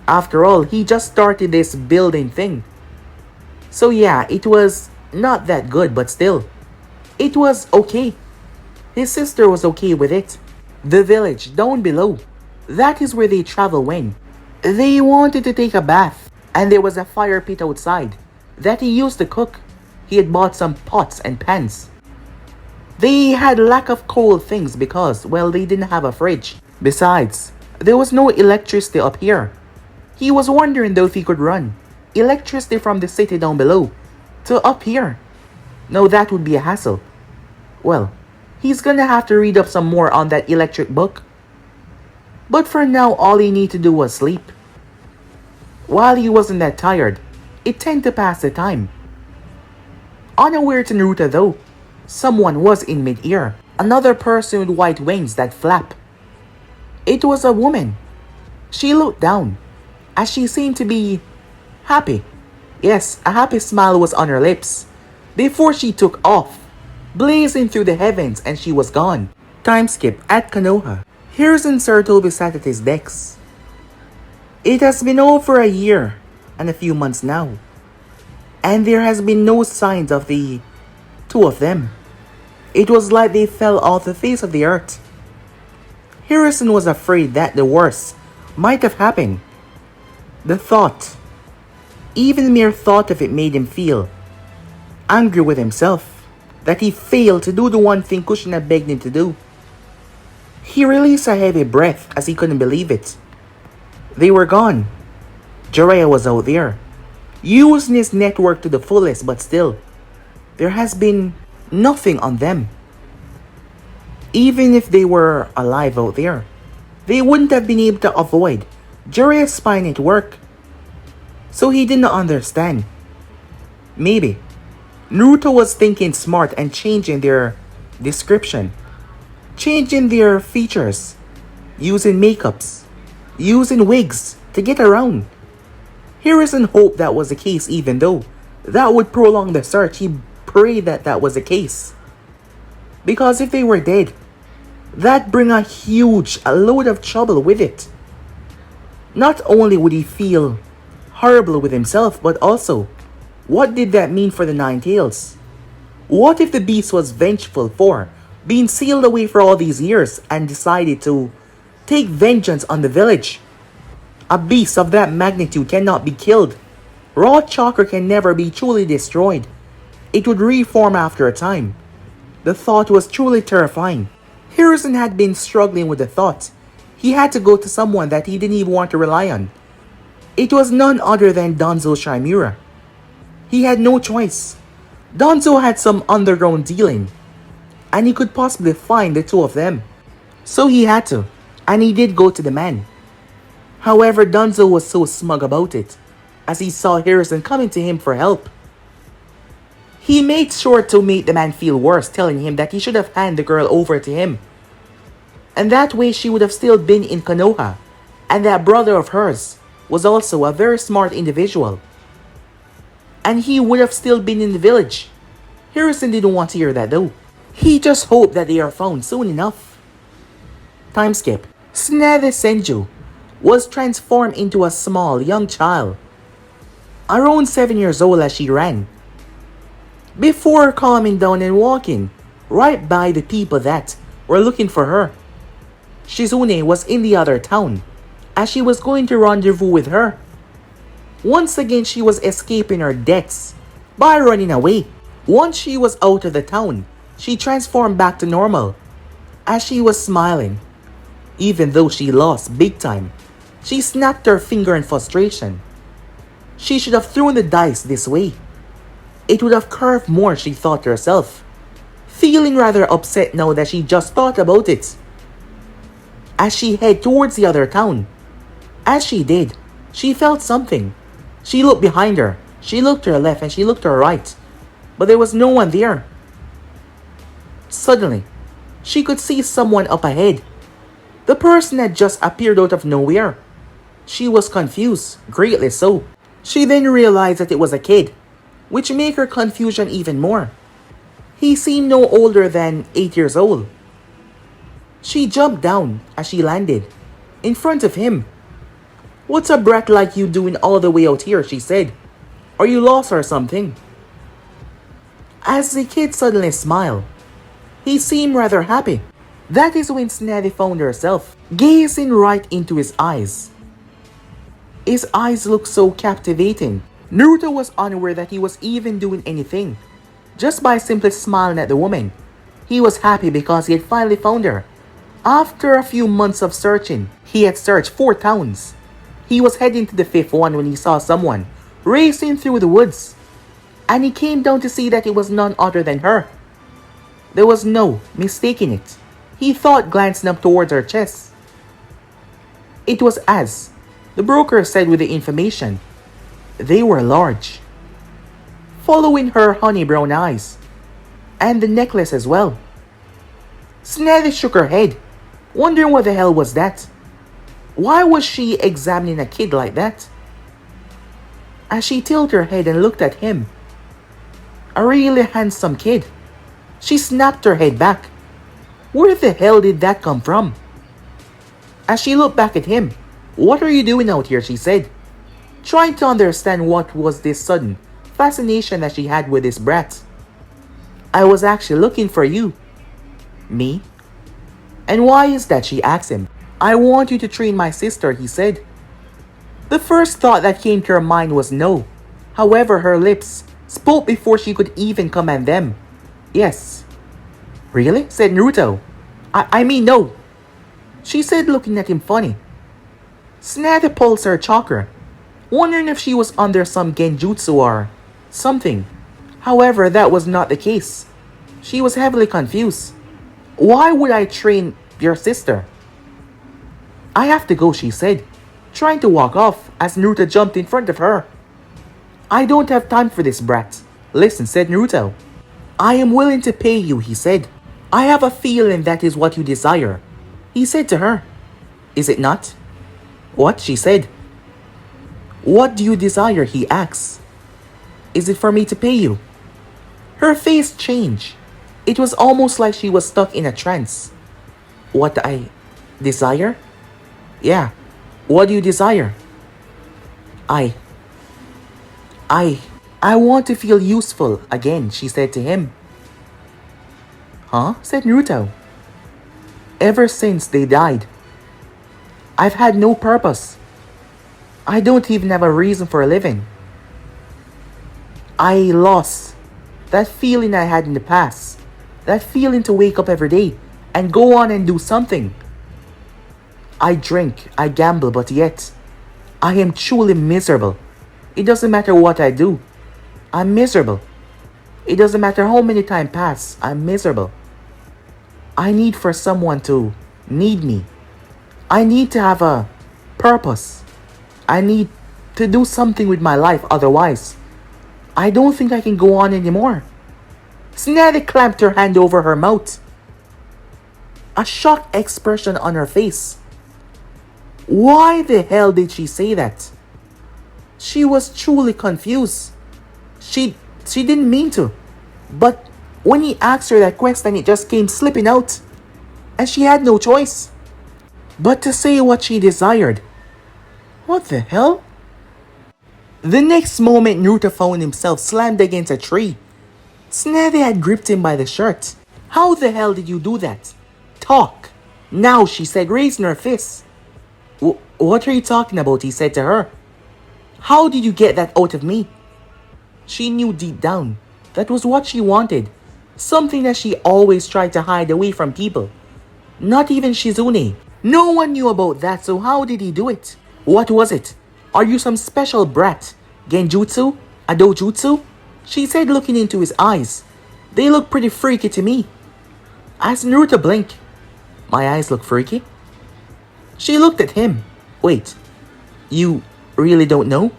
After all, he just started this building thing. So yeah, it was not that good, but still, it was okay. His sister was okay with it. The village down below, that is where they travel when they wanted to take a bath. And there was a fire pit outside that he used to cook. He had bought some pots and pans. They had lack of cold things because, they didn't have a fridge. Besides, there was no electricity up here. He was wondering though if he could run electricity from the city down below to up here. No, that would be a hassle. He's gonna have to read up some more on that electric book. But for now, all he needed to do was sleep. While he wasn't that tired, it tended to pass the time. Unaware to Naruto though, someone was in mid-air. Another person with white wings that flap. It was a woman. She looked down, as she seemed to be happy. Yes, a happy smile was on her lips, before she took off, blazing through the heavens, and she was gone. Time skip at Konoha. Hiruzen Sarutobi sat at his desk. It has been over a year and a few months now, and there has been no signs of the two of them. It was like they fell off the face of the earth. Hiruzen was afraid that the worst might have happened. The thought, even the mere thought of it, made him feel angry with himself that he failed to do the one thing Kushina begged him to do. He released a heavy breath as he couldn't believe it. They were gone. Jiraiya was out there, using his network to the fullest, but still, there has been nothing on them. Even if they were alive out there, they wouldn't have been able to avoid Jiraiya's spy network. So he didn't understand. Maybe Naruto was thinking smart and changing their description, changing their features, using makeups, using wigs to get around. Hiruzen hoped that was the case, even though that would prolong the search. He prayed that that was the case. Because if they were dead, that'd bring a load of trouble with it. Not only would he feel horrible with himself, but also, what did that mean for the Nine Tails? What if the beast was vengeful for being sealed away for all these years and decided to take vengeance on the village? A beast of that magnitude cannot be killed. Raw chakra can never be truly destroyed. It would reform after a time. The thought was truly terrifying. Hiruzen had been struggling with the thought. He had to go to someone that he didn't even want to rely on. It was none other than Danzo Shimura. He had no choice. Danzo had some underground dealing, and he could possibly find the two of them. So he had to, and he did go to the man. However, Danzo was so smug about it, as he saw Hiruzen coming to him for help. He made sure to make the man feel worse, telling him that he should have handed the girl over to him. And that way she would have still been in Konoha, and that brother of hers was also a very smart individual. And he would have still been in the village. Hiruzen didn't want to hear that though. He just hoped that they are found soon enough. Time skip. Tsunade Senju was transformed into a small young child, around 7 years old as she ran, before calming down and walking right by the people that were looking for her. Shizune was in the other town, as she was going to rendezvous with her. Once again she was escaping her debts by running away. Once she was out of the town, she transformed back to normal, as she was smiling. Even though she lost big time, she snapped her finger in frustration. She should have thrown the dice this way. It would have curved more, she thought to herself, feeling rather upset now that she just thought about it. As she headed towards the other town, as she did, she felt something. She looked behind her, she looked to her left, and she looked to her right, but there was no one there. Suddenly, she could see someone up ahead. The person had just appeared out of nowhere. She was confused, greatly so. She then realized that it was a kid, which made her confusion even more. He seemed no older than 8 years old. She jumped down as she landed in front of him. "What's a brat like you doing all the way out here?" she said. "Are you lost or something?" As the kid suddenly smiled, he seemed rather happy. That is when Tsunade found herself gazing right into his eyes. His eyes looked so captivating. Naruto was unaware that he was even doing anything. Just by simply smiling at the woman, he was happy because he had finally found her. After a few months of searching, he had searched 4 towns. He was heading to the 5th one when he saw someone racing through the woods, and he came down to see that it was none other than her. There was no mistaking it. He thought, glancing up towards her chest. It was as the broker said with the information. They were large. Following her honey brown eyes, and the necklace as well. Tsunade shook her head, wondering what the hell was that. Why was she examining a kid like that? As she tilted her head and looked at him, a really handsome kid, she snapped her head back. Where the hell did that come from? As she looked back at him, "What are you doing out here?" she said, trying to understand what was this sudden fascination that she had with this brat. "I was actually looking for you." "Me? And why is that?" she asked him. "I want you to train my sister," he said. The first thought that came to her mind was no. However, her lips spoke before she could even command them. "Yes." "Really?" said Naruto. I mean no," she said, looking at him funny. Tsunade pulsed her chakra, wondering if she was under some genjutsu or something. However, that was not the case. She was heavily confused. "Why would I train your sister?" "I have to go," she said, trying to walk off as Naruto jumped in front of her. "I don't have time for this, brat." "Listen," said Naruto. "I am willing to pay you," he said. "I have a feeling that is what you desire," he said to her. "Is it not?" "What?" she said. "What do you desire?" he asked. "Is it for me to pay you?" Her face changed. It was almost like she was stuck in a trance. "What I desire?" "Yeah. What do you desire?" I want to feel useful again," she said to him. "Huh?" said Naruto. "Ever since they died, I've had no purpose. I don't even have a reason for living. I lost that feeling I had in the past. That feeling to wake up every day and go on and do something. I drink, I gamble, but yet I am truly miserable. It doesn't matter what I do. I'm miserable. It doesn't matter how many times pass. I'm miserable. I need for someone to need me. I need to have a purpose. I need to do something with my life, otherwise I don't think I can go on anymore. Tsunade clamped her hand over her mouth, a shocked expression on her face. Why the hell did she say that? She was truly confused. She didn't mean to. But when he asked her that question, it just came slipping out. And she had no choice but to say what she desired. What the hell? The next moment, Naruto found himself slammed against a tree. Tsunade had gripped him by the shirt. How the hell did you do that? Talk. Now, she said, raising her fist. What are you talking about? He said to her. How did you get that out of me? She knew deep down that was what she wanted. Something that she always tried to hide away from people. Not even Shizune. No one knew about that, so how did he do it? What was it? Are you some special brat? Genjutsu? A dojutsu? She said, looking into his eyes. They look pretty freaky to me. As Naruto blinked. My eyes look freaky? She looked at him. Wait, you really don't know?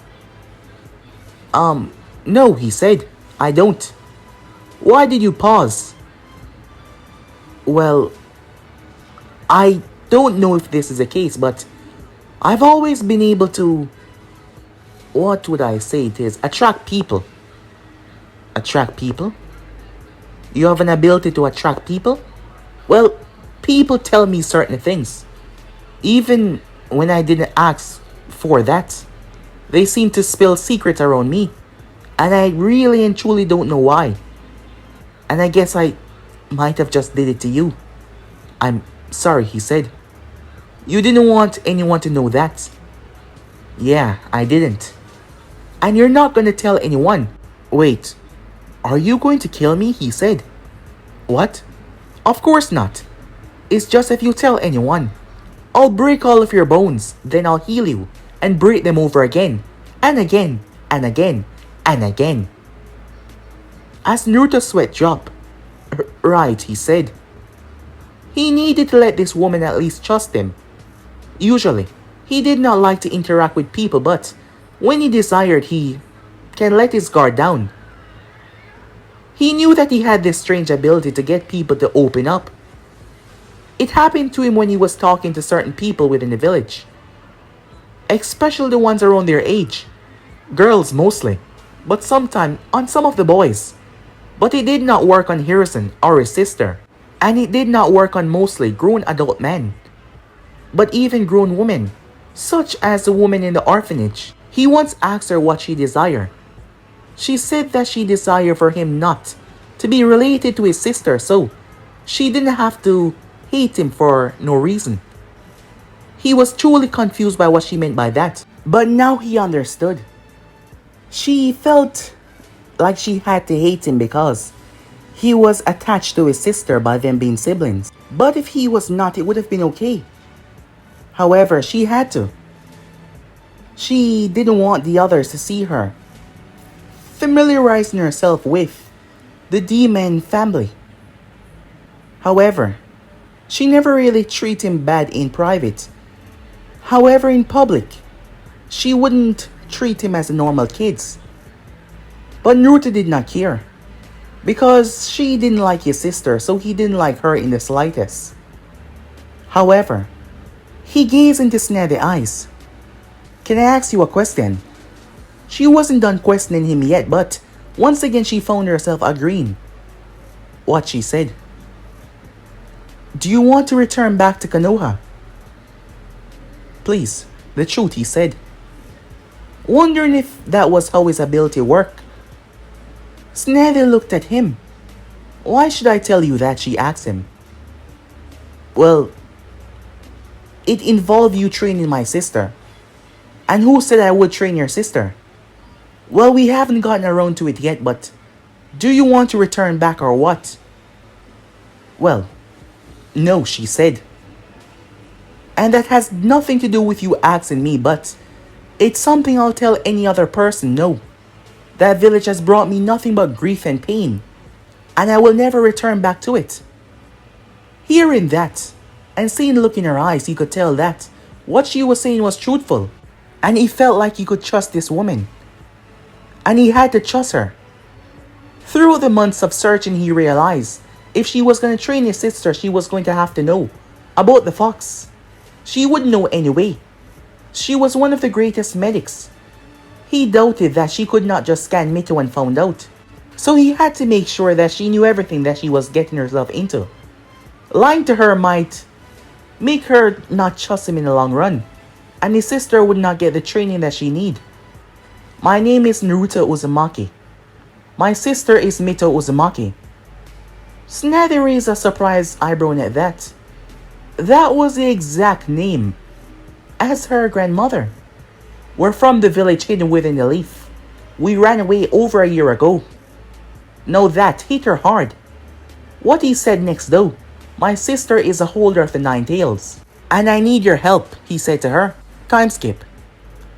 No, he said. I don't. Why did you pause? Well, I don't know if this is the case, but I've always been able to, what would I say it is, attract people. Attract people? You have an ability to attract people? Well, people tell me certain things. Even when I didn't ask for that, they seem to spill secrets around me. And I really and truly don't know why. And I guess I might have just did it to you. I'm sorry, he said. You didn't want anyone to know that. Yeah, I didn't. And you're not going to tell anyone. Wait, are you going to kill me? He said. What? Of course not. It's just if you tell anyone. I'll break all of your bones, then I'll heal you and break them over again, and again, and again, and again. As Naruto's sweat dropped. Right, he said. He needed to let this woman at least trust him. Usually, he did not like to interact with people, but when he desired, he can let his guard down. He knew that he had this strange ability to get people to open up. It happened to him when he was talking to certain people within the village. Especially the ones around their age. Girls mostly, but sometimes on some of the boys. But it did not work on Hiruzen or his sister. And it did not work on mostly grown adult men. But even grown women, such as the woman in the orphanage. He once asked her what she desired. She said that she desired for him not to be related to his sister, so she didn't have to hate him for no reason. He was truly confused by what she meant by that. But now he understood. She felt like she had to hate him because he was attached to his sister by them being siblings. But if he was not, it would have been okay. However, she had to. She didn't want the others to see her familiarizing herself with the demon family. However, she never really treated him bad in private. However, in public, she wouldn't treat him as normal kids. But Naruto did not care. Because she didn't like his sister, so he didn't like her in the slightest. However, he gazed into Tsunade's eyes. Can I ask you a question? She wasn't done questioning him yet, but once again she found herself agreeing. What she said. Do you want to return back to Konoha? Please, the truth, he said. Wondering if that was how his ability worked. Tsunade looked at him. Why should I tell you that? She asked him. Well, it involved you training my sister. And who said I would train your sister? Well, we haven't gotten around to it yet, but do you want to return back or what? Well, no, she said. And that has nothing to do with you asking me, but It's something I'll tell any other person, no. That village has brought me nothing but grief and pain, and I will never return back to it. Hearing that, and seeing the look in her eyes, he could tell that what she was saying was truthful, and he felt like he could trust this woman. And he had to trust her. Through the months of searching, he realized if she was going to train his sister, she was going to have to know about the fox. She wouldn't know anyway. She was one of the greatest medics. He doubted that she could not just scan Mito and found out. So he had to make sure that she knew everything that she was getting herself into. Lying to her might make her not trust him in the long run, and his sister would not get the training that she need. My name is Naruto Uzumaki. My sister is Mito Uzumaki. Tsunade raised a surprised eyebrow at that. That was the exact name as her grandmother. We're from the village hidden within the leaf. We ran away over a year ago. Now that hit her hard. What he said next though, my sister is a holder of the 9 tails, and I need your help, he said to her. Time skip.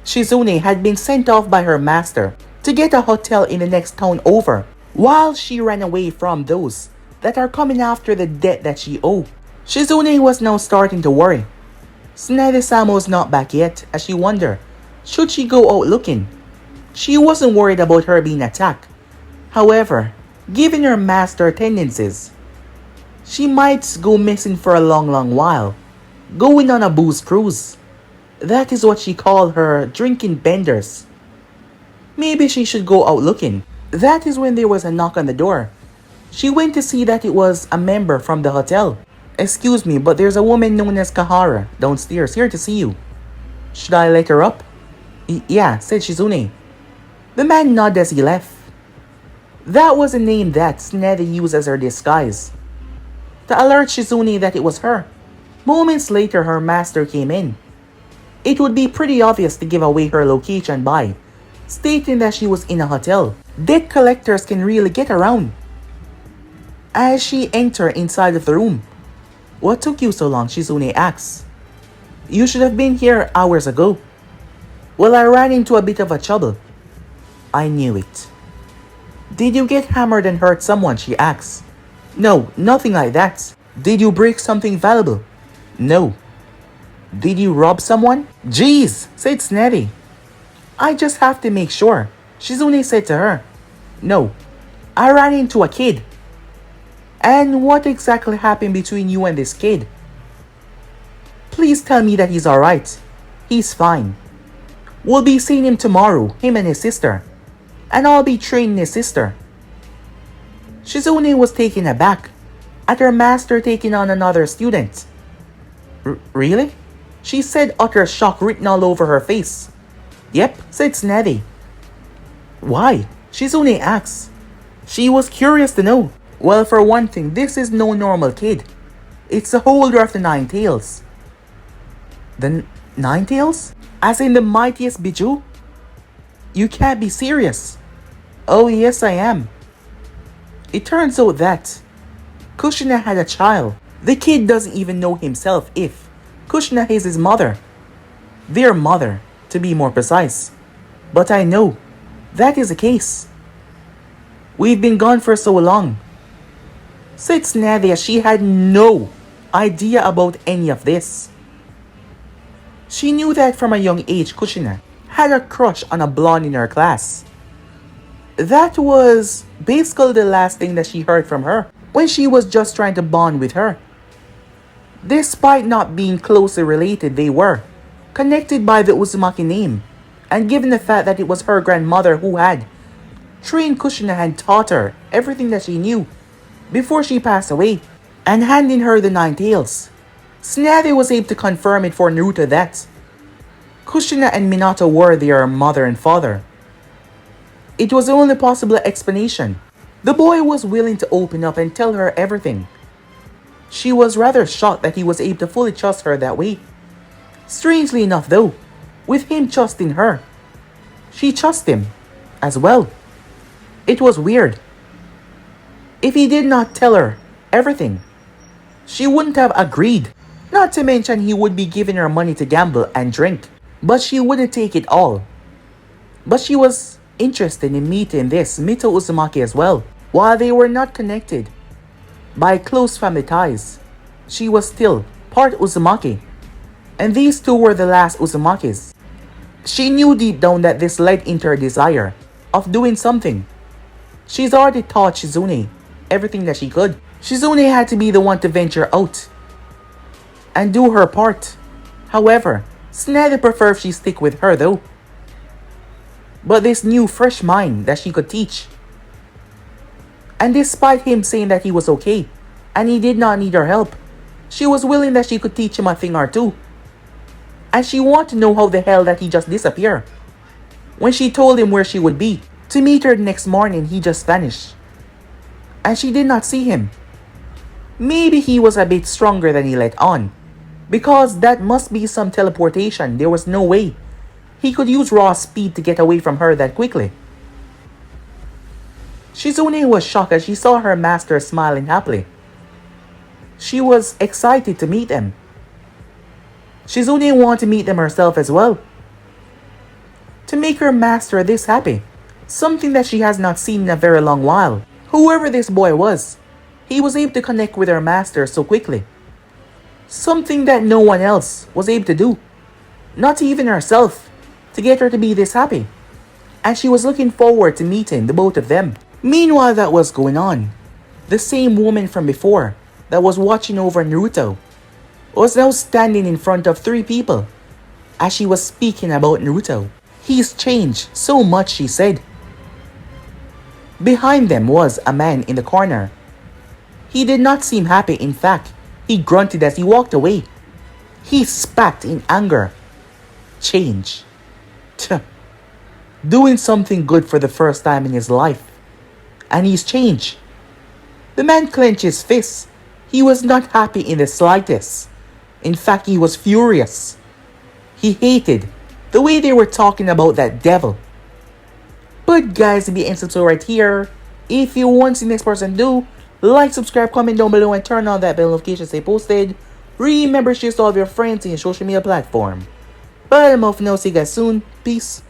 Shizune had been sent off by her master to get a hotel in the next town over, while she ran away from those that are coming after the debt that she owed. Shizune was now starting to worry. Tsunade-sama was not back yet, as she wondered, should she go out looking? She wasn't worried about her being attacked. However, given her master tendencies, she might go missing for a long while, going on a booze cruise. That is what she called her drinking benders. Maybe she should go out looking. That is when there was a knock on the door. She went to see that it was a member from the hotel. Excuse me, but there's a woman known as Kahara downstairs here to see you. Should I let her up? Yeah, said Shizune. The man nodded as he left. That was a name that Tsunade used as her disguise, to alert Shizune that it was her. Moments later, her master came in. It would be pretty obvious to give away her location by stating that she was in a hotel. Debt collectors can really get around. As she entered inside of the room, what took you so long? Shizune asked. You should have been here hours ago. Well, I ran into a bit of a trouble. I knew it. Did you get hammered and hurt someone? She asked. No, nothing like that. Did you break something valuable? No. Did you rob someone? Jeez, said Tsunade. I just have to make sure, Shizune said to her. No, I ran into a kid. And what exactly happened between you and this kid? Please tell me that he's alright. He's fine. We'll be seeing him tomorrow, him and his sister. And I'll be training his sister. Shizune was taken aback at her master taking on another student. Really? She said, utter shock written all over her face. Yep, said Tsunade. Why? Shizune asked. She was curious to know. Well, for one thing, this is no normal kid. It's the holder of the 9 tails. The 9 tails? As in the mightiest Biju? You can't be serious. Oh yes, I am. It turns out that Kushina had a child. The kid doesn't even know himself if Kushina is his mother. Their mother, to be more precise. But I know that is the case. We've been gone for so long. Said Tsunade as she had no idea about any of this. She knew that from a young age Kushina had a crush on a blonde in her class. That was basically the last thing that she heard from her when she was just trying to bond with her. Despite not being closely related, they were connected by the Uzumaki name, and given the fact that it was her grandmother who had trained Kushina and taught her everything that she knew before she passed away, and handing her the 9 tails, Tsunade was able to confirm it for Naruto that Kushina and Minato were their mother and father. It was the only possible explanation. The boy was willing to open up and tell her everything. She was rather shocked that he was able to fully trust her that way. Strangely enough though, with him trusting her, she trusted him as well. It was weird. If he did not tell her everything, she wouldn't have agreed. Not to mention he would be giving her money to gamble and drink. But she wouldn't take it all. But she was interested in meeting this Mito Uzumaki as well. While they were not connected by close family ties, she was still part Uzumaki. And these two were the last Uzumakis. She knew deep down that this led into her desire of doing something. She's already taught Shizune everything that she could. Shizune had to be the one to venture out and do her part. However, Tsunade preferred if she stick with her though. But this new fresh mind that she could teach. And despite him saying that he was okay and he did not need her help, she was willing that she could teach him a thing or two. And she wanted to know how the hell that he just disappeared. When she told him where she would be, to meet her the next morning, he just vanished. And she did not see him. Maybe he was a bit stronger than he let on. Because that must be some teleportation. There was no way he could use raw speed to get away from her that quickly. Shizune was shocked as she saw her master smiling happily. She was excited to meet him. Shizune wanted to meet them herself as well. To make her master this happy. Something that she has not seen in a very long while. Whoever this boy was, he was able to connect with her master so quickly. Something that no one else was able to do. Not even herself, to get her to be this happy. And she was looking forward to meeting the both of them. Meanwhile that was going on, the same woman from before that was watching over Naruto was now standing in front of 3 people as she was speaking about Naruto. He's changed so much, she said. Behind them was a man in the corner. He did not seem happy. In fact, he grunted as he walked away. He spat in anger. Change. Doing something good for the first time in his life. And he's changed. The man clenched his fists. He was not happy in the slightest. In fact, he was furious. He hated the way they were talking about that devil. But guys, if you end so right here, if you want to see the next person do, like, subscribe, comment down below, and turn on that bell notification to stay posted. Remember, share to all of your friends in your social media platform. But I'm off now. See you guys soon. Peace.